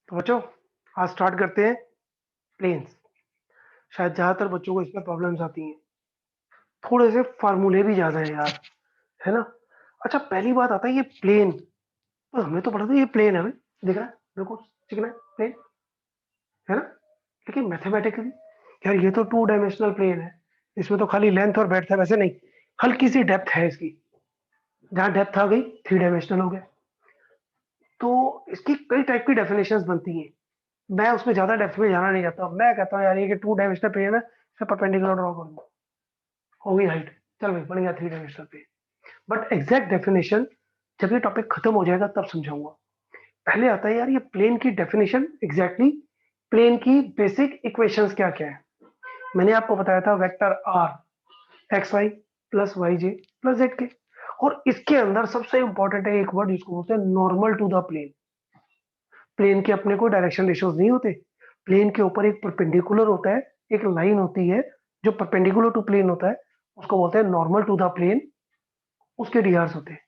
तो बच्चों आज स्टार्ट करते हैं प्लेन्स। शायद ज़्यादातर बच्चों को इसमें प्रॉब्लम्स आती हैं। थोड़े से फार्मूले भी ज़्यादा है यार, है ना? अच्छा, पहली बात आता है ये प्लेन। तो हमने तो पढ़ा था ये प्लेन है भाई, दिख रहा है बिल्कुल चिकना प्लेन, है ना? लेकिन मैथमेटिकली यार ये तो 2 डायमेंशनल प्लेन है। इसमें तो खाली लेंथ और ब्रेड्थ है, वैसे नहीं, हल्की सी डेप्थ है इसकी। जहाँ डेप्थ आ गई 3 डायमेंशनल हो गया। तो इसकी कई टाइप की डेफिनेशंस बनती हैं। मैं उसमें ज्यादा डेप्थ में जाना नहीं चाहता। मैं कहता हूँ यार ये कि 2 डायमेंशनल प्लेन है, इसे परपेंडिकुलर ड्रॉ कर दो, हो गई हाइट, चल भाई बन गया 3 dimensional plane. But exact definition जब ये टॉपिक खत्म हो जाएगा तब समझाऊंगा। पहले आता है यार ये प्लेन की डेफिनेशन एग्जैक्टली, प्लेन की बेसिक इक्वेशंस क्या क्या है। मैंने आपको बताया था vector R X Y plus Y J plus Z K. और इसके अंदर सबसे इंपॉर्टेंट है एक वर्ड, जिसको बोलते हैं normal to the plane. Plane के अपने कोई डायरेक्शन रेशियोज नहीं होते। प्लेन के ऊपर एक परपेंडिकुलर होता है, एक लाइन होती है जो परपेंडिकुलर टू प्लेन होता है, उसको बोलते हैं नॉर्मल टू द प्लेन। उसके डीआरस होते हैं,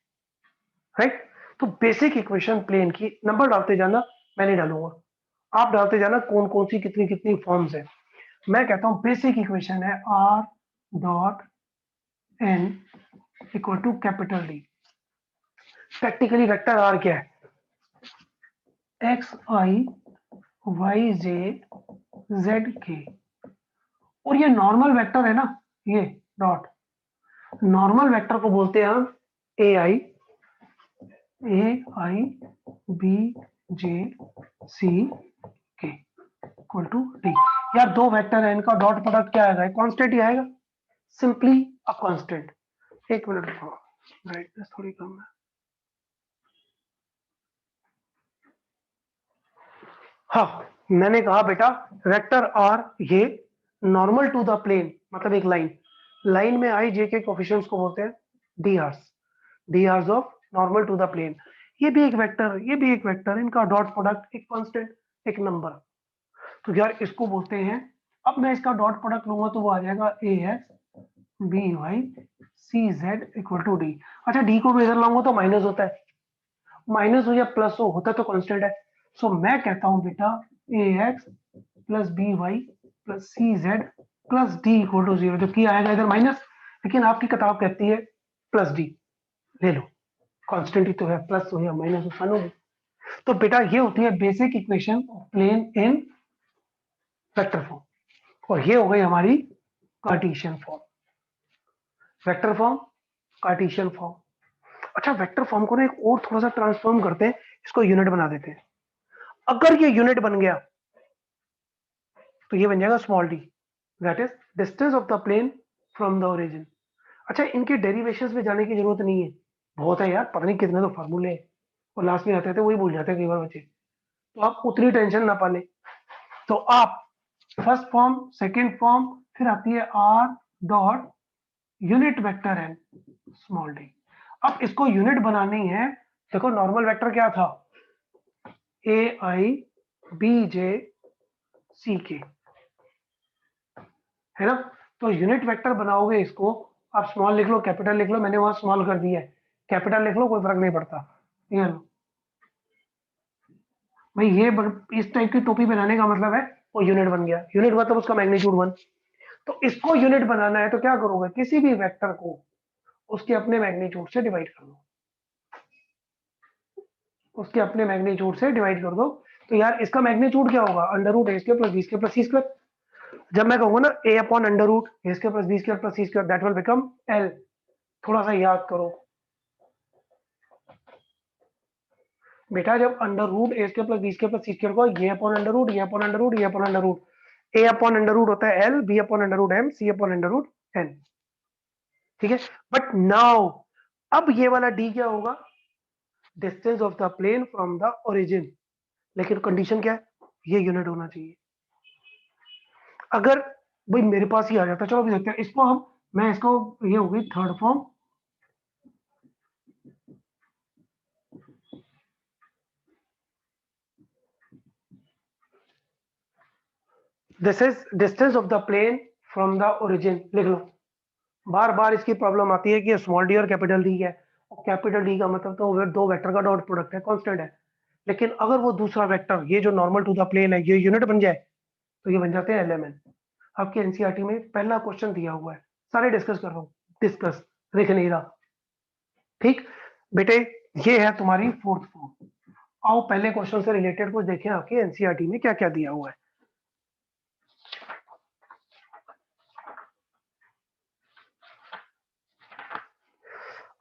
राइट? तो बेसिक इक्वेशन प्लेन की नंबर डालते जाना, मैं नहीं डालूंगा, आप डालते जाना कौन कौन सी कितनी कितनी फॉर्म्स है। मैं कहता हूं बेसिक इक्वेशन है R dot N equal to capital D. Practically vector R क्या है? X I Y J Z K. और ये नॉर्मल वेक्टर है ना, ये डॉट, नॉर्मल वेक्टर को बोलते हैं हम ए आई बी जे सी के इक्वल टू डी। यार दो वेक्टर है, इनका डॉट प्रोडक्ट क्या आएगा? कांस्टेंट ही आएगा, सिंपली अ कांस्टेंट। एक मिनट रुको, ब्राइटनेस थोड़ी कम है। हाँ, मैंने कहा बेटा वेक्टर आर ये नॉर्मल टू द प्लेन, मतलब एक लाइन, लाइन में आई जे के कोफिशिएंट्स को बोलते हैं D Rs, D Rs of normal to the plane. ये भी एक वेक्टर, ये भी एक वेक्टर, इनका डॉट प्रोडक्ट एक कांस्टेंट, एक नंबर। तो यार इसको बोलते हैं, अब मैं इसका डॉट प्रोडक्ट लूंगा तो वो आ जाएगा a x b y c z equal to d. अच्छा, डी को भी इधर लाऊंगा तो माइनस होता है, माइनस हो या प्लस हो, होता तो कांस्टेंट है। सो मैं कहता हूं बेटा a x plus b y plus c z plus d equal to 0, जबकि आएगा इधर माइनस, लेकिन आपकी किताब कहती है प्लस डी। ले लो, कांस्टेंट ही तो है, प्लस हो या माइनस हो, फन होगी। तो बेटा ये होती है basic equation of plane in vector form. और ये हो गई हमारी Cartesian form, vector form, Cartesian form. अच्छा, वेक्टर फॉर्म को ना एक और थोड़ा सा ट्रांसफॉर्म करते हैं, इसको यूनिट बना देते हैं। अगर ये यूनिट बन गया तो ये बन जाएगा small D, that is distance of the plane from the origin. अच्छा, इनके डेरिवेशंस में जाने की जरूरत नहीं है, बहुत है यार, पता नहीं कितने तो फार्मूले हैं, और लास्ट में आते थे वही भूल जाते हैं कई बार बच्चे। तो आप उतनी टेंशन ना पाले। तो आप फर्स्ट फॉर्म, सेकेंड फॉर्म, फिर आती है R dot unit vector N small D. अब इसको यूनिट बनानी है। देखो नॉर्मल वेक्टर क्या था? ए आई बी जे सी के, है ना? तो यूनिट वेक्टर बनाओगे इसको, आप स्मॉल लिख लो कैपिटल लिख लो, मैंने वहां स्मॉल कर दिया है, कैपिटल लिख लो कोई फर्क नहीं पड़ता। ये लो भाई, ये इस टाइप की टोपी बनाने का मतलब है वो यूनिट बन गया, यूनिट मतलब उसका मैग्नीट्यूड 1। तो इसको यूनिट बनाना है तो क्या करोगे? किसी भी वेक्टर को उसके अपने मैग्नीट्यूड से डिवाइड कर दो, उसके अपने मैग्नीट्यूड से डिवाइड कर दो। तो यार इसका मैग्नीट्यूड क्या होगा? अंडर रूट ए square plus B square plus सी स्क्वायर। जब मैं कहूंगा ना a upon under root A square plus B square plus C square, that will become l. थोड़ा सा याद करो बेटा, जब अंडर रूट ए square plus B square plus सी स्क्वायर को ये अपॉन अंडर रूट, ये अपॉन अंडर रूट, ये upon under root, a upon under root होता है L, B upon under root m, c upon under root n, ठीक है? But now अब ये वाला डी क्या होगा? Distance of the plane from the origin. लेकिन कंडीशन क्या है? ये यूनिट होना चाहिए। अगर भाई मेरे पास ही आ जाता, चलो अभी देखते हैं इसको हम, मैं इसको, ये हो गई third form. This is distance of the plane from the origin, लिख लो। बार बार इसकी प्रॉब्लम आती है कि स्मॉल डी और कैपिटल डी है, और कैपिटल डी का मतलब तो दो वेक्टर का डॉट प्रोडक्ट है, कांस्टेंट है। लेकिन अगर वो दूसरा वेक्टर ये जो नॉर्मल टू द प्लेन है ये यूनिट बन जाए तो ये बन जाते हैं एलिमेंट। आपके एनसीईआरटी में पहला क्वेश्चन दिया हुआ है, सारे डिस्कस कर रहा हूँ, डिस्कस लिख नहीं रहा। ठीक बेटे, ये है तुम्हारी फोर्थ फॉर्म। आओ पहले क्वेश्चन से रिलेटेड कुछ देखें आपके एनसीईआरटी में क्या क्या दिया हुआ है।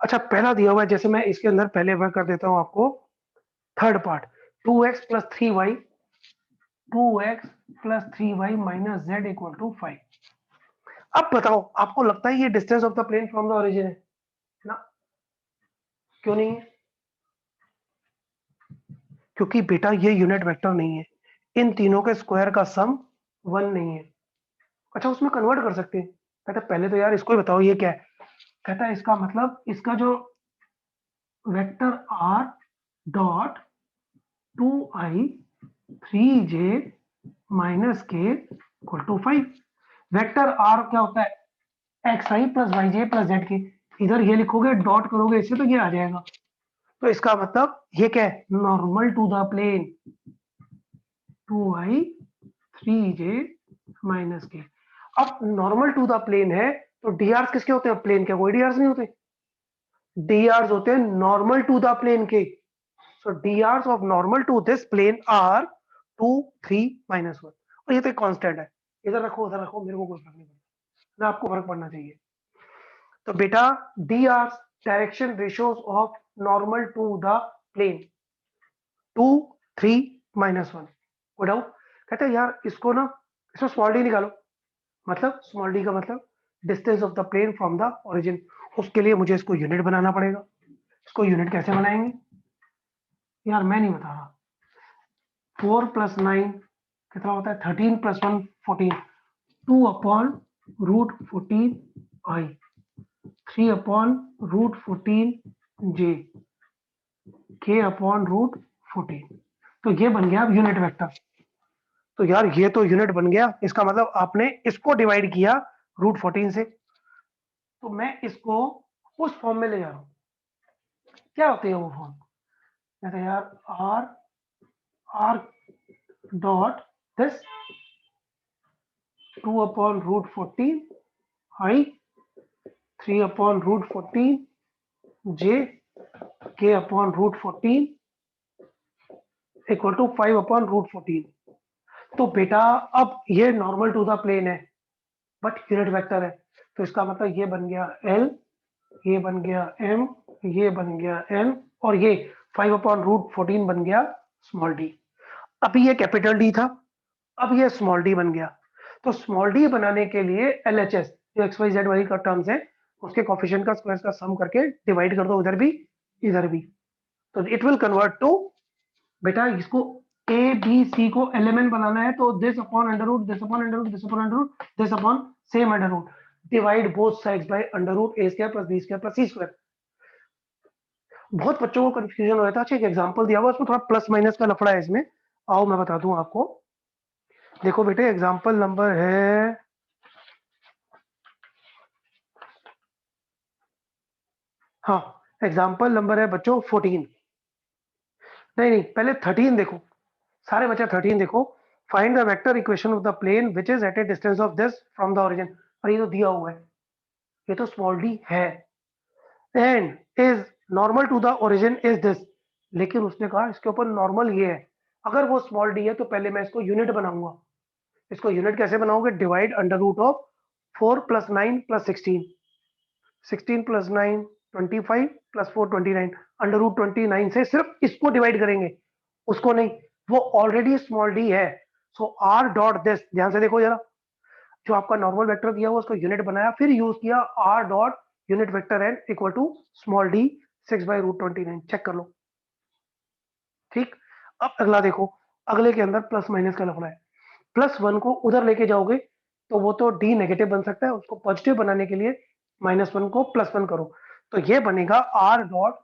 अच्छा पहला दिया हुआ है, जैसे मैं इसके अंदर पहले वर्क कर देता हूं आपको। Third part 2x plus 3y, 2x plus 3y minus z equal to 5। अब बताओ आपको लगता है ये distance of the plane from the origin है ना? क्यों नहीं है? क्योंकि बेटा ये यूनिट वेक्टर नहीं है, इन तीनों के स्क्वायर का सम 1 नहीं है। अच्छा उसमें कन्वर्ट कर सकते हैं। कहता पहले तो यार इसको ही बताओ ये क्या है। कहता है इसका मतलब इसका जो vector r dot 2i 3j minus के इक्वल टू 5। वेक्टर r क्या होता है, xi plus Y J plus Z के। इधर ये लिखोगे डॉट करोगे इससे तो ये आ जाएगा। तो इसका मतलब ये क्या है, normal to the plane 2i 3j minus K. अब नॉर्मल टू द प्लेन है तो डी किसके होते हैं, प्लेन के कोई डी नहीं होते, डी होते हैं नॉर्मल टू द प्लेन के। So d of normal to this plane are 2 3 minus 1। और ये तो एक कांस्टेंट है, इधर रखो उधर रखो मेरे को कोई फर्क नहीं पड़ता, ना आपको फर्क पड़ना चाहिए। तो बेटा D direction ratios of normal to the plane 2 3 minus 1। कोई डाउट? कहते हैं यार इसको ना, इसमें स्मॉल डी निकालो। मतलब स्मॉल डी का मतलब distance of the plane from the origin. उसके लिए मुझे इसको यूनिट बनाना पड़ेगा। इसको यूनिट कैसे बनाएंगे यार, मैं नहीं बता रहा। 4 प्लस 9 कितना होता है, 13 plus 1 14, 2 upon root 14 I, 3 upon root 14 J, K upon root 14। तो ये बन गया अब यूनिट वेक्टर। तो यार ये तो यूनिट बन गया, इसका मतलब आपने इसको डिवाइड किया रूट 14 से। तो मैं इसको उस फॉर्म में ले जा रहा हूं। क्या होती है वो फॉर्म? कहते हैं यार R R dot this 2 upon root 14 I, 3 upon root 14 J, K upon root 14 equal to 5 upon root 14। तो बेटा अब ये नॉर्मल टू द प्लेन है बट यूनिट वेक्टर है। तो इसका मतलब ये बन गया एल, ये बन गया एम, ये बन गया एन, और ये 5 अपॉन रूट 14 बन गया स्मॉल डी। अभी ये कैपिटल डी था, अब ये स्मॉल डी बन गया। तो स्मॉल डी बनाने के लिए एल एच एस जो एक्स वाई जेड वाई का टर्म्स है उसके कॉफिशिएंट का स्क्वायर का सम करके डिवाइड कर दो, उधर भी इधर भी। तो इट विल कन्वर्ट टू, बेटा इसको ए बी सी को एलिमेंट बनाना है तो this upon under root, this upon under root, this upon under root, this upon same under root, divide both sides by under root A square plus B square plus C square. बहुत बच्चों को confusion हो रहा था। अच्छा एक example दिया हुआ, उसमें थोड़ा प्लस माइनस का लफड़ा है इसमें। आओ मैं बता दूं आपको। देखो बेटे एग्जांपल नंबर है, हाँ एग्जांपल नंबर है बच्चों 14। नहीं नहीं पहले 13 देखो, सारे बच्चे 13 देखो। Find the vector equation of the plane which is at a distance of this from the origin. और ये तो दिया हुआ है, ये तो स्मॉल डी है, and is normal to the origin is this. लेकिन उसने कहा इसके ऊपर नॉर्मल ये है। अगर वो स्मॉल डी है तो पहले मैं इसको यूनिट बनाऊंगा। इसको यूनिट कैसे बनाओगे, divide under root of 4 plus 9 plus 16, 16 plus 9 25 plus 4 29, under root 29 से सिर्फ इसको डिवाइड करेंगे, उसको नहीं। वो ऑलरेडी स्मॉल डी है। सो आर डॉट दिस, ध्यान से देखो जरा, जो आपका नॉर्मल वेक्टर दिया हुआ उसको यूनिट बनाया, फिर यूज किया R dot unit vector N equal to small D 6 by root 29। Check कर लो। ठीक, अब अगला देखो, अगले के अंदर प्लस माइनस का लफड़ा है। प्लस 1 को उधर लेके जाओगे तो वो तो डी नेगेटिव बन सकता है, उसको पॉजिटिव बनाने के लिए -1 को +1 करो। तो ये बनेगा R dot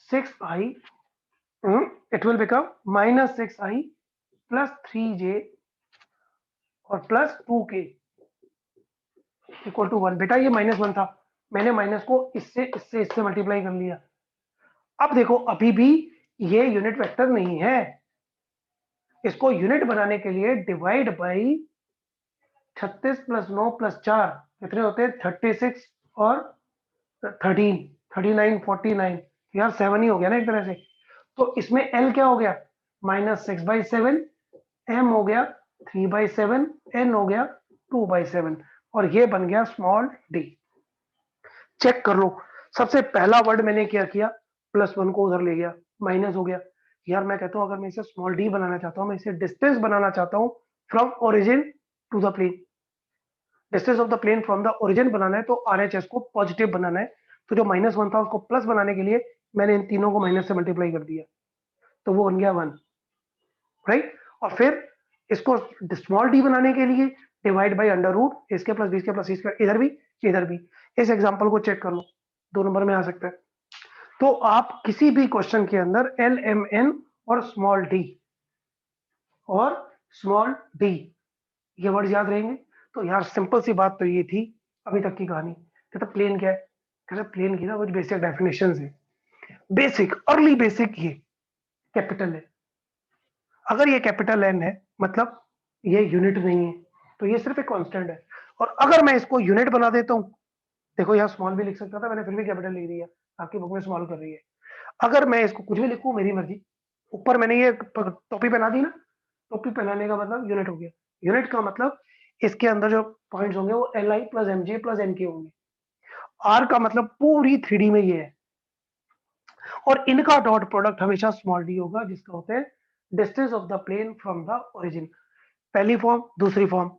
6i, it will become -6i plus 3j और प्लस 2k इक्वल टू 1। बेटा ये -1 था, मैंने माइनस को इससे इससे इससे मल्टीप्लाई कर लिया। अब देखो अभी भी ये यूनिट वेक्टर नहीं है, इसको यूनिट बनाने के लिए डिवाइड बाई 36 प्लस 9 प्लस 4 कितने होते हैं 36 और 13 39 49, यार 7 ही हो गया ना एक तरह से। तो इसमें एल क्या हो गया -6/7, एम हो गया 3/7, एन हो गया 2/7 और ये बन गया स्मॉल डी। चेक कर लो, सबसे पहला वर्ड मैंने क्या किया, +1 को उधर ले गया, माइनस हो गया। यार मैं कहता हूं अगर मैं इसे स्मॉल डी बनाना चाहता हूं, मैं इसे डिस्टेंस बनाना चाहता हूं from origin to the plane, distance of the plane from the origin बनाना है तो आरएचएस को पॉजिटिव बनाना है। तो जो -1 था उसको प्लस बनाने के लिए मैंने इन तीनों को माइनस से मल्टीप्लाई कर दिया, तो वो बन गया 1, राइट। और फिर इसको स्मॉल डी बनाने के लिए डिवाइड बाई अंडर रूट इसके प्लस बी के प्लस सी, इधर भी इधर भी। इस एग्जांपल को चेक कर लो, 2 नंबर में आ सकता है। तो आप किसी भी क्वेश्चन के अंदर एल एम एन और स्मॉल डी ये वर्ड याद रहेंगे। तो यार सिंपल सी बात तो ये थी अभी तक की कहानी। कहता प्लेन क्या है, कहता प्लेन की ना कुछ बेसिक डेफिनेशन है, बेसिक अर्ली बेसिक ये कैपिटल है। अगर ये कैपिटल एन है मतलब ये यूनिट नहीं है, तो ये सिर्फ एक कांस्टेंट है। और अगर मैं इसको यूनिट बना देता हूं, देखो यहाँ स्मॉल भी लिख सकता था मैंने, फिर भी कैपिटल लिख दिया, आपकी बुक में स्मॉल कर रही है। अगर मैं इसको कुछ भी लिखूं मेरी मर्जी, ऊपर मैंने ये टोपी पहना दी ना, टोपी पहनाने का मतलब यूनिट हो गया। यूनिट का मतलब इसके अंदर जो पॉइंट्स होंगे वो L I plus M J plus N K होंगे। आर का मतलब पूरी 3D में ये है, और इनका डॉट प्रोडक्ट हमेशा स्मॉल डी होगा, जिसका होता है distance of the plane from the origin. पहली फॉर्म, दूसरी फॉर्म,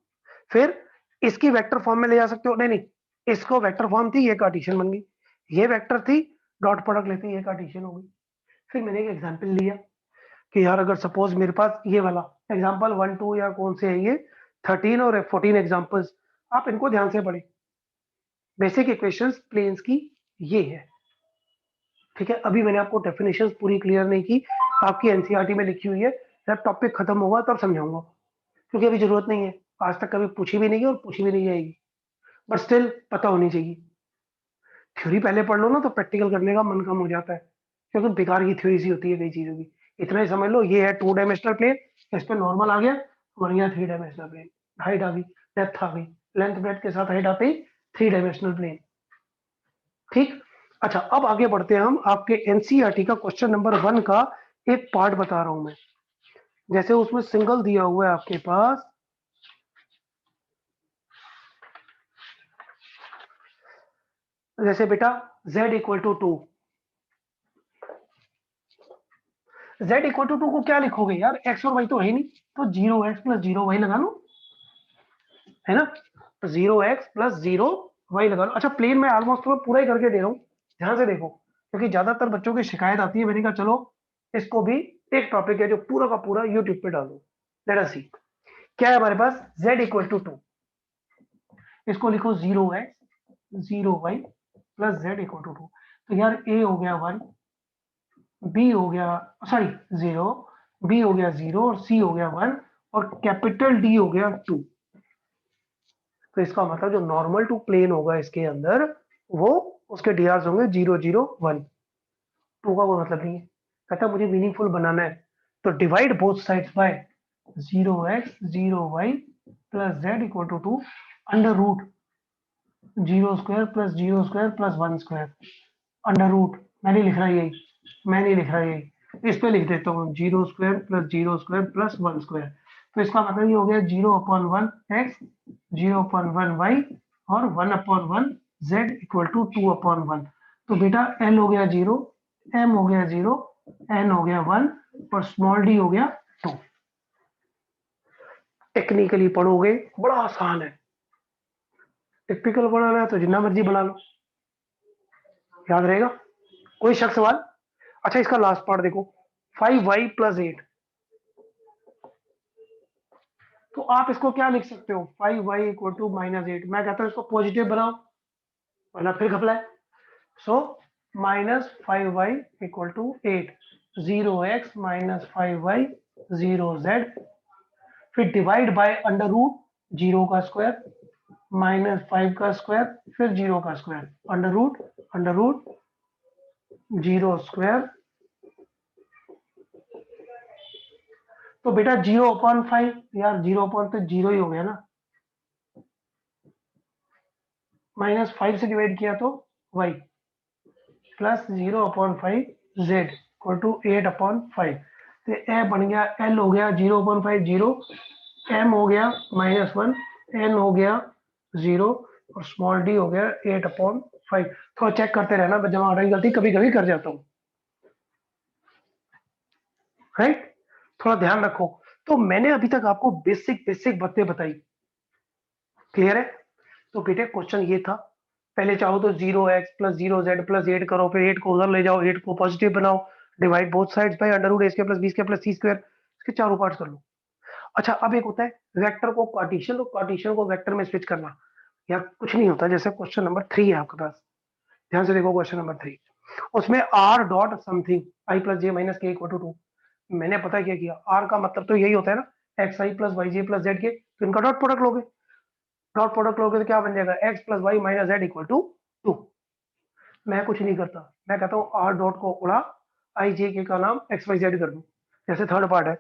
फिर इसकी वेक्टर फॉर्म में ले जा सकते हो, नहीं नहीं, इसको वेक्टर फॉर्म थी, ये कार्टेशियन बन गई, ये वेक्टर थी, डॉट प्रोडक्ट लेते ये कार्टेशियन हो गई। फिर मैंने एक एग्जांपल लिया कि यार अगर सपोज मेरे पास ये वाला एग्जांपल 1 2 या कौन से है ये 13 और 14 एग्जांपल्स, आप इनको ध्यान से पढ़ें। बेसिक इक्वेशंस प्लेन्स की ये है, ठीक है। अभी मैंने आपको डेफिनेशंस पूरी क्लियर नहीं की, आपकी एनसीईआरटी में लिखी हुई है, जब टॉपिक खत्म होगा तब समझाऊंगा, क्योंकि अभी जरूरत नहीं है, आज तक कभी पूछी भी नहीं है और पूछी भी नहीं जाएगी, बट स्टिल पता होनी चाहिए। थ्योरी पहले पढ़ लो ना तो प्रैक्टिकल करने का मन कम हो जाता है, क्योंकि बेकार की थ्योरी सी होती है कई चीजों की। इतना ही समझ लो, ये है 2 डायमेंशनल प्लेन, इस पे नॉर्मल आ गया, बन गया 3 डायमेंशनल प्लेन, हाइट आ गई, डेप्थ आ गई, लेंथ ब्रेथ के साथ हाइट आते ही 3 डायमेंशनल प्लेन, ठीक। अच्छा अब आगे बढ़ते हैं हम, आपके एनसीईआरटी का क्वेश्चन नंबर 1 का एक पार्ट बता रहा हूं मैं। जैसे उसमें सिंगल दिया हुआ है आपके पास, जैसे बेटा z equal to 2, z equal to 2 को क्या लिखोगे यार, x और y तो है ही नहीं, तो 0x प्लस 0y लगा लो, है ना। तो 0x प्लस 0y लगा लो। अच्छा प्लेन में ऑलमोस्ट मैं पूरा ही करके दे रहा हूँ, ध्यान से देखो, क्योंकि ज्यादातर बच्चों की शिकायत आती है, मैंने कहा चलो इसको भी एक टॉपिक है जो पूरा का पूरा यूट्यूब पे डालो। लेट अस सी क्या है हमारे पास, z इक्वल टू 2, इसको लिखो 0x 0y plus z equal to 2। तो यार a हो गया 1, b हो गया, सॉरी 0, b हो गया 0 और c हो गया 1 और कैपिटल D हो गया 2। तो इसका मतलब जो नॉर्मल टू प्लेन होगा इसके अंदर, वो उसके डीआर होंगे 0 0 1, 2 का कोई मतलब नहीं है। कहता मुझे मीनिंगफुल बनाना है, तो divide both sides by 0x 0y plus z equal to 2 under root 0 square plus 0 square plus 1 square under root. मैं नहीं लिख रहा यही, मैं नहीं लिख रहा यही, इस पे लिख देता हूँ 0 square plus 0 square plus 1 square. तो इसका मतलब ये हो गया 0/1x 0/1y और 1/1 z इक्वल टू 2/1। तो बेटा l हो गया 0, m हो गया 0, n हो गया 1 और स्मॉल d हो गया 2। टेक्निकली पढ़ोगे बड़ा आसान है, टिपिकल बनाना है तो जितना मर्जी बना लो, याद रहेगा। कोई शक सवाल। अच्छा इसका लास्ट पार्ट देखो, 5y प्लस 8, तो आप इसको क्या लिख सकते हो, 5y इक्वल टू -8। मैं कहता हूँ इसको पॉजिटिव बनाओ वरना फिर घपला है। सो -5y equal to 8, 0x -5y 0z, फिर डिवाइड बाय अंडर रूट 0 का स्क्वायर -5 का स्क्वायर फिर 0 का square under root zero square, तो बेटा 0/5, यार 0 तो 0 ही हो गया ना, -5 से डिवाइड किया तो y plus 0/5 z equal to 8/5। तो ए बन गया, l हो गया 0/5 0, m हो गया -1, n हो गया 0 और स्मॉल d हो गया 8/5। थोड़ा चेक करते रहना, मैं जमा हटाई गलती कभी कभी कर जाता हूँ, राइट, थोड़ा ध्यान रखो। तो मैंने अभी तक आपको बेसिक बेसिक बातें बताई, क्लियर है। तो बेटे क्वेश्चन ये था, पहले चाहो तो 0x प्लस 0z प्लस 8 करो, फिर 8 को उधर ले जाओ, 8 को पॉजिटिव बनाओ, divide both sides by under root A square plus B square plus C square, इसके चारों पार्ट्स कर लो। अच्छा, अब एक होता है वेक्टर को कार्टेशियन, तो कार्टेशियन को वेक्टर में स्विच करना, यार कुछ नहीं होता। जैसे क्वेश्चन नंबर 3 है आपके पास, ध्यान से देखो क्वेश्चन नंबर 3, उसमें R dot something I plus J minus के इक्वल टू 2। मैंने पता क्या किया, आर का मतलब तो यही होता है ना, X I plus Y J plus Z K, तो इनका डॉट प्रोडक्ट लोगे, डॉट प्रोडक्ट लोगे तो क्या बन जाएगा, X plus Y minus Z equal to 2। मैं कुछ नहीं करता, मैं कहता हूँ आर डॉट को उड़ा, आई जे के का नाम एक्स वाई जेड कर दूं। जैसे थर्ड पार्ट है,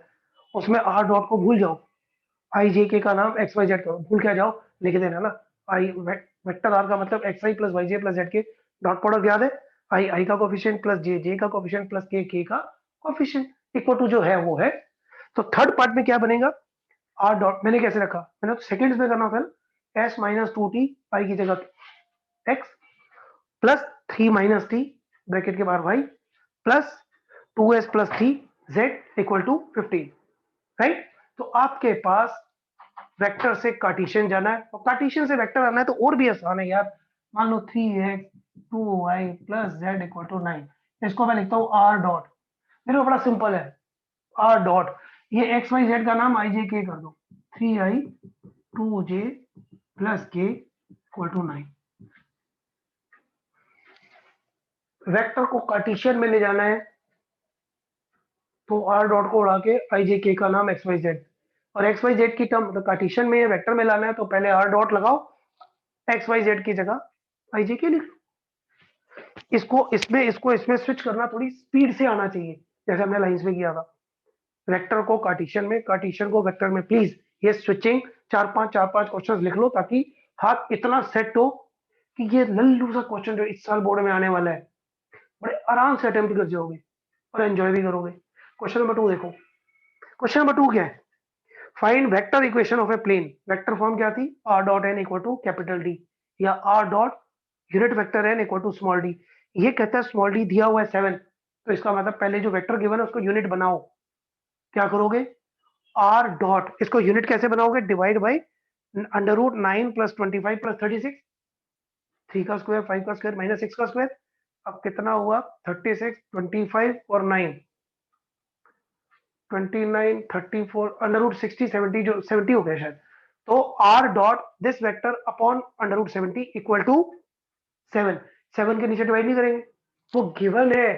उसमें आर डॉट को भूल जाओ, आई जे के का नाम एक्स वाई जेड करो, भूल क्या जाओ, लिख देना ना, आई वेक्टर आर का मतलब x I plus Y J plus Z के डॉट प्रोडक्ट याद है, आई आई का कोफिशिएंट प्लस जे जे का कोफिशिएंट प्लस के का कोफिशिएंट इक्वल टू जो है वो है। तो थर्ड पार्ट में क्या बनेगा, आर डॉट मैंने कैसे रखा, मैंने तो सेकंड्स में करना होता है ना, एस माइनस 2t आई की जगह X plus 3 minus T bracket के बाहर Y plus 2s plus 3z equal to 15, right. तो आपके पास वेक्टर से कार्टेशियन जाना है, और कार्टेशियन से वेक्टर आना है तो और भी आसान है यार। मान लो 3x 2y plus Z equal to 9, इसको मैं लिखता हूँ आर डॉट, मेरे को बड़ा सिंपल है, आर डॉट, ये एक्स वाई जेड का नाम आई जे के कर दो, 3i 2j प्लस के इक्वल टू 9। वेक्टर को कार्टेशियन में ले जाना है तो आर डॉट को उड़ा के आई जे के का नाम एक्स वाई जेड, और एक्स वाई जेड की टर्म कार्टेशियन में वेक्टर में लाना है तो पहले आर डॉट लगाओ, एक्स वाई जेड की जगह आई जे के लिख लो। इसको इसमें स्विच करना थोड़ी स्पीड से आना चाहिए, जैसे हमने लाइंस में किया था, वेक्टर को कार्टेशियन में, कार्टेशियन को वेक्टर में, प्लीज ये स्विचिंग चार पांच क्वेश्चन लिख लो, ताकि हाथ इतना सेट हो कि ये लल्लू सा क्वेश्चन जो इस साल बोर्ड में आने वाला है बड़े आराम से अटेम्प्ट कर जाओगे और एंजॉय भी करोगे। क्वेश्चन नंबर 2 देखो, क्वेश्चन नंबर 2 क्या है, find vector equation of a plane. Vector form क्या थी, r dot N equal to capital d, या r dot unit vector N equal to small d. ये कहता है स्मॉल डी दिया हुआ है 7, तो इसका मतलब पहले जो वेक्टर गिवन है उसको यूनिट बनाओ। क्या करोगे, आर डॉट, इसको यूनिट कैसे बनाओगे, divide by under root 9 plus 25 plus 36, 3 का स्क्वायर 5 का स्क्वायर माइनस 6 का स्क्वायर, अब कितना हुआ 36 25 और 9 29 34 अंडर रूट 60 70, जो 70 हो गया शायद। तो R dot this vector upon under root 70 equal to 7, 7 के नीचे डिवाइड नहीं करेंगे, वो गिवन है,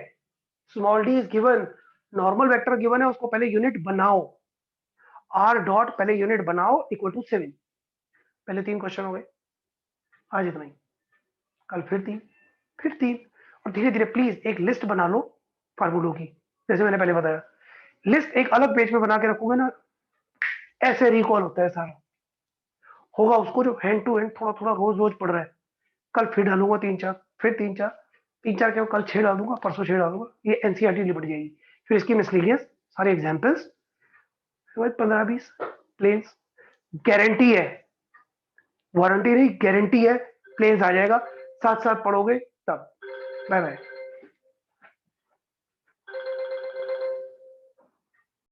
small D is given, normal vector given है, उसको पहले यूनिट बनाओ, आर डॉट पहले यूनिट बनाओ इक्वल टू 7। पहले 3 क्वेश्चन हो गए, आज इतना ही, कल फिर 3, फिर 3, और धीरे धीरे प्लीज एक लिस्ट बना लो फार्मूलों की, जैसे मैंने पहले बताया, लिस्ट एक अलग पेज पे बना के रखोगे ना, ऐसे रिकॉल होता है सारा, होगा उसको जो हैंड टू हैंड थोड़ा थोड़ा रोज रोज पढ़ रहा है। कल फिर डालूंगा 3 4, फिर 3 4, 3 4 क्या, कल 6 डाल दूंगा, परसों 6 डाल दूंगा, ये एनसीईआरटी निपट जाएगी। फिर इसकी मिसलीनियस सारे एग्जाम्पल्स 15 20 प्लेन्स, गारंटी है, वारंटी नहीं गारंटी है, प्लेन्स आ जाएगा, साथ साथ पढ़ोगे तब। Bye bye.